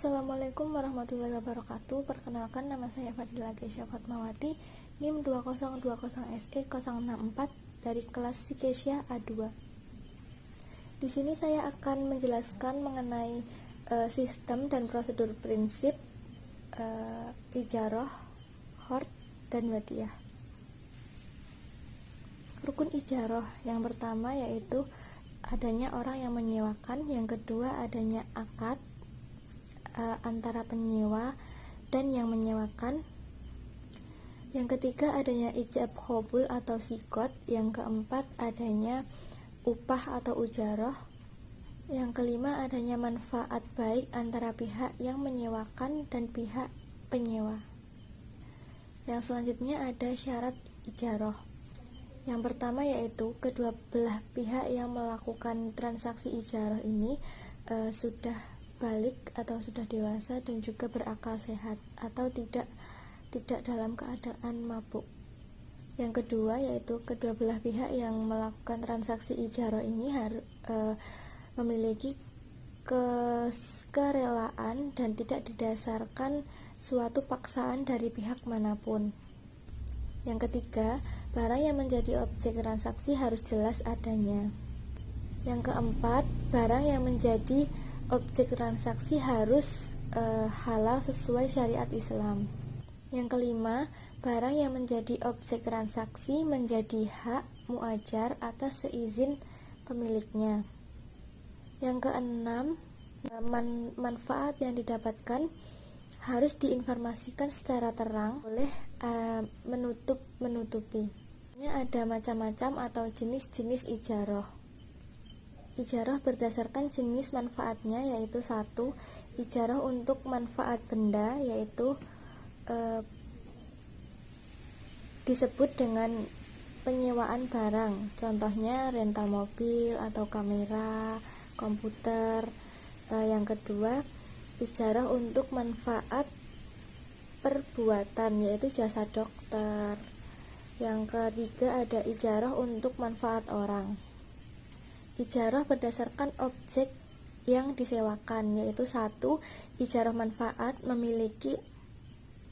Assalamualaikum warahmatullahi wabarakatuh. Perkenalkan, nama saya Fadila Kesha Fatmawati, NIM 2020SE064 dari kelas Sikesha A2. Di sini saya akan menjelaskan mengenai sistem dan prosedur prinsip ijarah, qard, dan wadiyah. Rukun ijarah yang pertama yaitu adanya orang yang menyewakan, yang kedua adanya akad antara penyewa dan yang menyewakan, yang ketiga adanya ijab qabul atau sikot, yang keempat adanya upah atau ujarah, yang kelima adanya manfaat baik antara pihak yang menyewakan dan pihak penyewa. Yang selanjutnya ada syarat ijarah. Yang pertama yaitu kedua belah pihak yang melakukan transaksi ijarah ini sudah balik atau sudah dewasa dan juga berakal sehat atau tidak dalam keadaan mabuk. Yang kedua yaitu kedua belah pihak yang melakukan transaksi ijarah ini harus memiliki kerelaan dan tidak didasarkan suatu paksaan dari pihak manapun. Yang ketiga, barang yang menjadi objek transaksi harus jelas adanya. Yang keempat, barang yang menjadi objek transaksi harus halal sesuai syariat Islam. Yang kelima, barang yang menjadi objek transaksi menjadi hak muajar atas seizin pemiliknya. Yang keenam, manfaat yang didapatkan harus diinformasikan secara terang, boleh menutupi. Ada macam-macam atau jenis-jenis ijarah. Ijarah berdasarkan jenis manfaatnya, yaitu 1. Ijarah untuk manfaat benda, yaitu disebut dengan penyewaan barang, contohnya rental mobil atau kamera, komputer. Yang kedua, ijarah untuk manfaat perbuatan, yaitu jasa dokter. Yang ketiga ada ijarah untuk manfaat orang. Ijarah berdasarkan objek yang disewakan, yaitu 1. Ijarah manfaat memiliki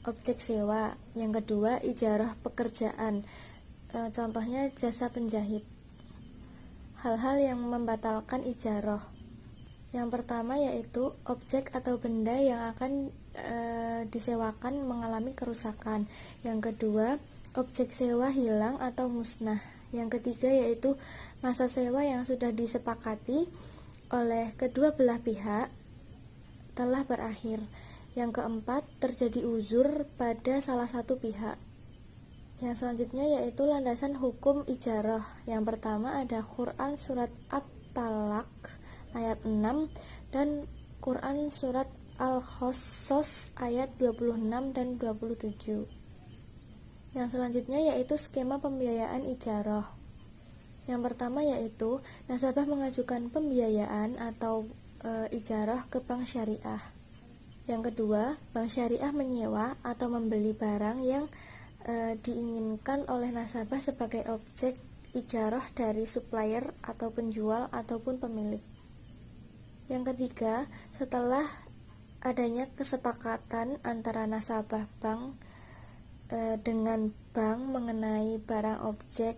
objek sewa. Yang kedua, ijarah pekerjaan, contohnya jasa penjahit. Hal-hal yang membatalkan ijarah. Yang pertama yaitu objek atau benda yang akan disewakan mengalami kerusakan. Yang kedua, objek sewa hilang atau musnah. Yang ketiga yaitu masa sewa yang sudah disepakati oleh kedua belah pihak telah berakhir. Yang keempat, terjadi uzur pada salah satu pihak. Yang selanjutnya yaitu landasan hukum ijarah. Yang pertama ada Quran surat At-Talaq ayat 6 dan Quran surat Al-Qasas ayat 26 dan 27. Yang selanjutnya yaitu skema pembiayaan ijarah. Yang pertama yaitu nasabah mengajukan pembiayaan atau ijarah ke bank syariah. Yang kedua, bank syariah menyewa atau membeli barang yang diinginkan oleh nasabah sebagai objek ijarah dari supplier atau penjual ataupun pemilik. Yang ketiga, setelah adanya kesepakatan antara nasabah bank dengan bank mengenai barang objek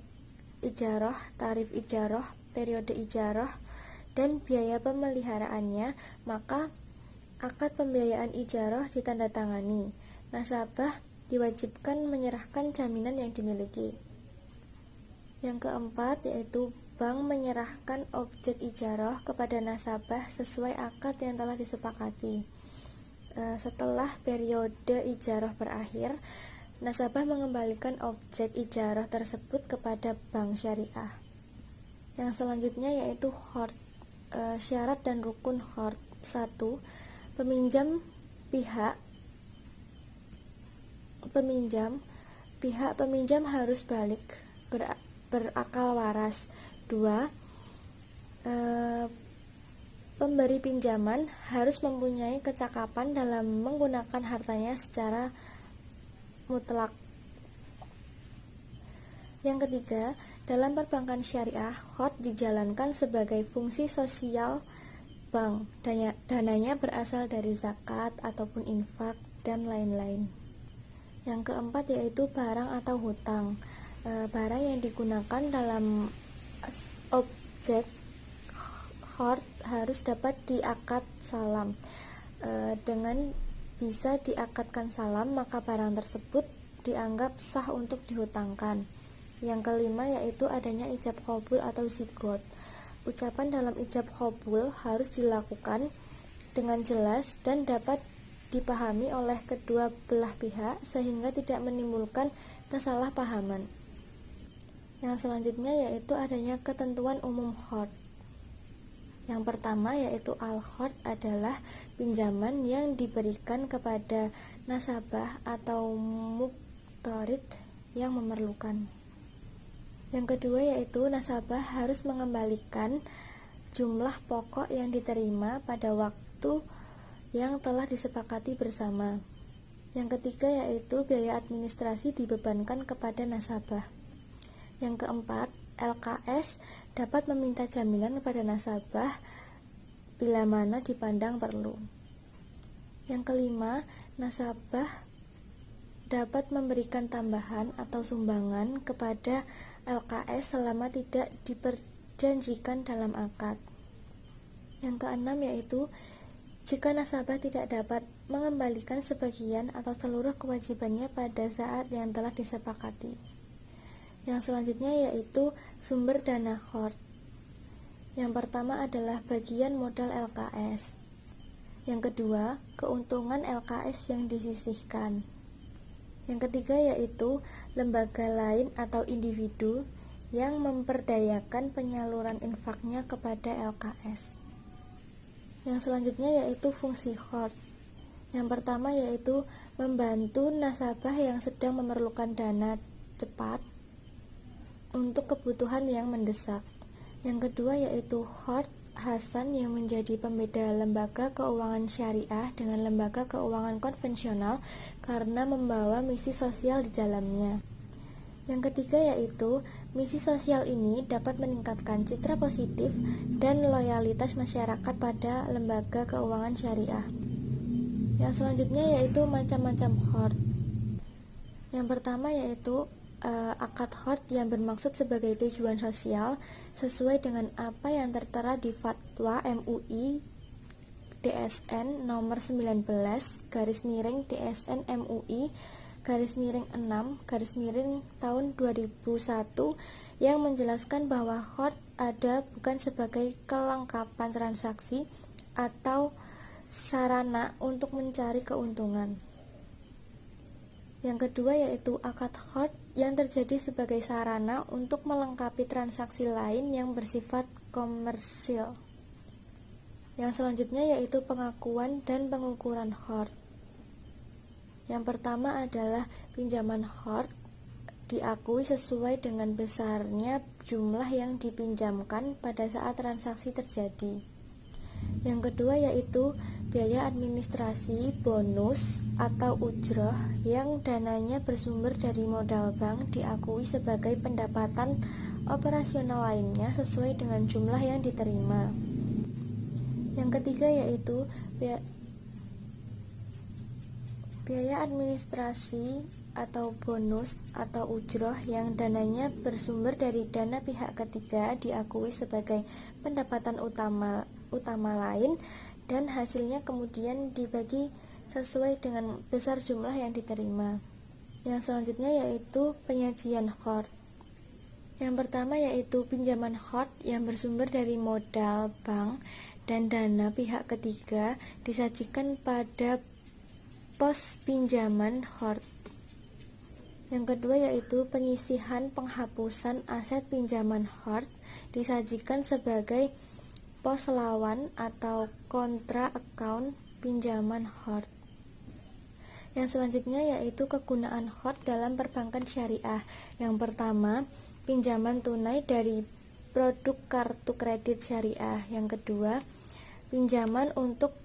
ijarah, tarif ijarah, periode ijarah, dan biaya pemeliharaannya, maka akad pembiayaan ijarah ditandatangani. Nasabah diwajibkan menyerahkan jaminan yang dimiliki. Yang keempat yaitu bank menyerahkan objek ijarah kepada nasabah sesuai akad yang telah disepakati. Setelah periode ijarah berakhir, nasabah mengembalikan objek ijarah tersebut kepada bank syariah. Yang selanjutnya yaitu qard. Syarat dan rukun qard. 1. Pihak peminjam harus balik, berakal waras. 2. Pemberi pinjaman harus mempunyai kecakapan dalam menggunakan hartanya secara mutlak. Yang ketiga, dalam perbankan syariah, qard dijalankan sebagai fungsi sosial bank. Dananya berasal dari zakat ataupun infak dan lain-lain. Yang keempat yaitu barang atau hutang. Barang yang digunakan dalam objek hoard harus dapat diakad salam. Dengan bisa diakadkan salam, maka barang tersebut dianggap sah untuk dihutangkan. Yang kelima yaitu adanya ijab qabul atau zigot. Ucapan dalam ijab qabul harus dilakukan dengan jelas dan dapat dipahami oleh kedua belah pihak sehingga tidak menimbulkan kesalahpahaman. Yang selanjutnya yaitu adanya ketentuan umum hoard. Yang pertama yaitu al-hoard adalah pinjaman yang diberikan kepada nasabah atau muqtarid yang memerlukan. Yang kedua yaitu nasabah harus mengembalikan jumlah pokok yang diterima pada waktu yang telah disepakati bersama. Yang ketiga yaitu biaya administrasi dibebankan kepada nasabah. Yang keempat, LKS dapat meminta jaminan kepada nasabah bila mana dipandang perlu. Yang kelima, nasabah dapat memberikan tambahan atau sumbangan kepada LKS selama tidak diperjanjikan dalam akad. Yang keenam yaitu jika nasabah tidak dapat mengembalikan sebagian atau seluruh kewajibannya pada saat yang telah disepakati. Yang selanjutnya yaitu sumber dana hoard. Yang pertama adalah bagian modal LKS. Yang kedua, keuntungan LKS yang disisihkan. Yang ketiga yaitu lembaga lain atau individu yang memperdayakan penyaluran infaknya kepada LKS. Yang selanjutnya yaitu fungsi hoard. Yang pertama yaitu membantu nasabah yang sedang memerlukan dana cepat untuk kebutuhan yang mendesak. Yang kedua yaitu hoard Hasan yang menjadi pembeda lembaga keuangan syariah dengan lembaga keuangan konvensional karena membawa misi sosial di dalamnya. Yang ketiga yaitu misi sosial ini dapat meningkatkan citra positif dan loyalitas masyarakat pada lembaga keuangan syariah. Yang selanjutnya yaitu macam-macam hoard. Yang pertama yaitu akad hoard yang bermaksud sebagai tujuan sosial sesuai dengan apa yang tertera di Fatwa MUI DSN nomor 19 /DSN MUI /6 tahun 2001 yang menjelaskan bahwa hoard ada bukan sebagai kelengkapan transaksi atau sarana untuk mencari keuntungan. Yang kedua yaitu akad hoard yang terjadi sebagai sarana untuk melengkapi transaksi lain yang bersifat komersil. Yang selanjutnya yaitu pengakuan dan pengukuran hoard. Yang pertama adalah pinjaman hoard diakui sesuai dengan besarnya jumlah yang dipinjamkan pada saat transaksi terjadi. Yang kedua yaitu biaya administrasi, bonus, atau ujroh yang dananya bersumber dari modal bank diakui sebagai pendapatan operasional lainnya sesuai dengan jumlah yang diterima. Yang ketiga yaitu biaya administrasi atau bonus atau ujroh yang dananya bersumber dari dana pihak ketiga diakui sebagai pendapatan utama lain dan hasilnya kemudian dibagi sesuai dengan besar jumlah yang diterima. Yang selanjutnya yaitu penyajian hoard. Yang pertama yaitu pinjaman hoard yang bersumber dari modal bank dan dana pihak ketiga disajikan pada pos pinjaman hoard. Yang kedua yaitu penyisihan penghapusan aset pinjaman hoard disajikan sebagai pos lawan atau kontra account pinjaman hoard. Yang selanjutnya yaitu kegunaan hoard dalam perbankan syariah. Yang pertama, pinjaman tunai dari produk kartu kredit syariah. Yang kedua, pinjaman untuk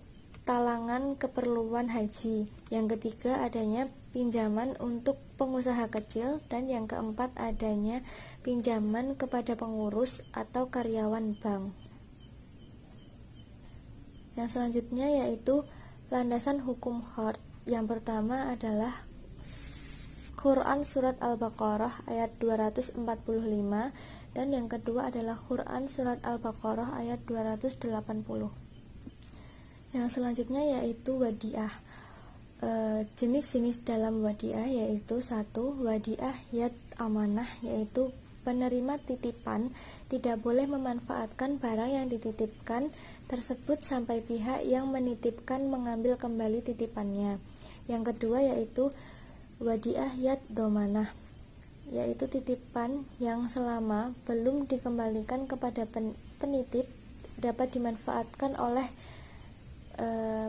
talangan keperluan haji. Yang ketiga, adanya pinjaman untuk pengusaha kecil. Dan yang keempat, adanya pinjaman kepada pengurus atau karyawan bank. Yang selanjutnya yaitu landasan hukum qard. Yang pertama adalah Quran Surat Al-Baqarah ayat 245, dan yang kedua adalah Quran Surat Al-Baqarah ayat 280. Yang selanjutnya yaitu wadiah. Jenis-jenis dalam wadiah yaitu 1. Wadiah yad amanah, yaitu penerima titipan tidak boleh memanfaatkan barang yang dititipkan tersebut sampai pihak yang menitipkan mengambil kembali titipannya. Yang kedua yaitu wadiah yad domanah, yaitu titipan yang selama belum dikembalikan kepada penitip dapat dimanfaatkan oleh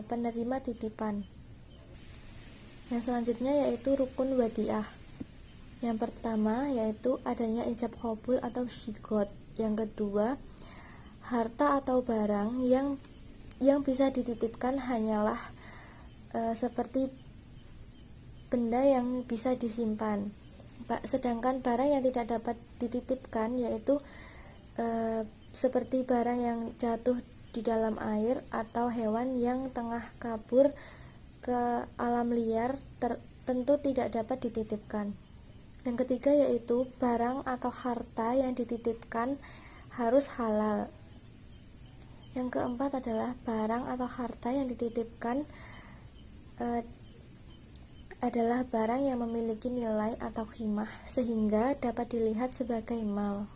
penerima titipan. Yang selanjutnya yaitu rukun wadiah. Yang pertama yaitu adanya ijab qabul atau syigot. Yang kedua, harta atau barang yang bisa dititipkan hanyalah seperti benda yang bisa disimpan. Sedangkan barang yang tidak dapat dititipkan yaitu seperti barang yang jatuh di dalam air atau hewan yang tengah kabur ke alam liar tentu tidak dapat dititipkan. Yang ketiga yaitu barang atau harta yang dititipkan harus halal. Yang keempat adalah barang atau harta yang dititipkan adalah barang yang memiliki nilai atau qimah sehingga dapat dilihat sebagai mal.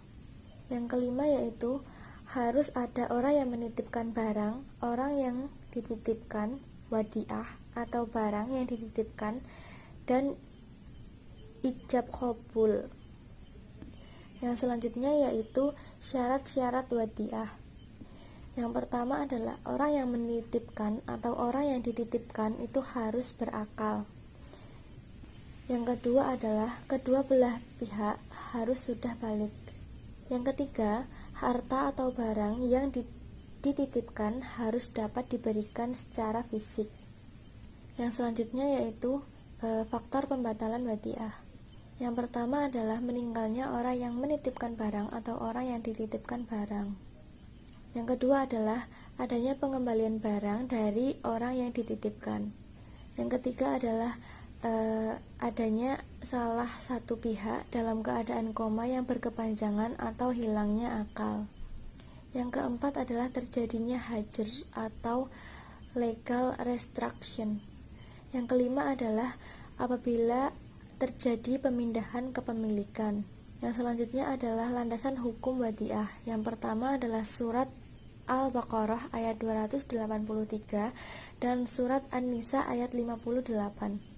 Yang kelima yaitu harus ada orang yang menitipkan barang, orang yang dititipkan, wadiah atau barang yang dititipkan, dan ijab qabul. Yang selanjutnya yaitu syarat-syarat wadiah. Yang pertama adalah orang yang menitipkan atau orang yang dititipkan itu harus berakal. Yang kedua adalah kedua belah pihak harus sudah balik. Yang ketiga, harta atau barang yang dititipkan harus dapat diberikan secara fisik. Yang selanjutnya yaitu faktor pembatalan wadiah. Yang pertama adalah meninggalnya orang yang menitipkan barang atau orang yang dititipkan barang. Yang kedua adalah adanya pengembalian barang dari orang yang dititipkan. Yang ketiga adalah adanya salah satu pihak dalam keadaan koma yang berkepanjangan atau hilangnya akal. Yang keempat adalah terjadinya hajar atau legal restriction. Yang kelima adalah apabila terjadi pemindahan kepemilikan. Yang selanjutnya adalah landasan hukum wadiah. Yang pertama adalah surat Al-Baqarah ayat 283 dan surat An-Nisa ayat 58.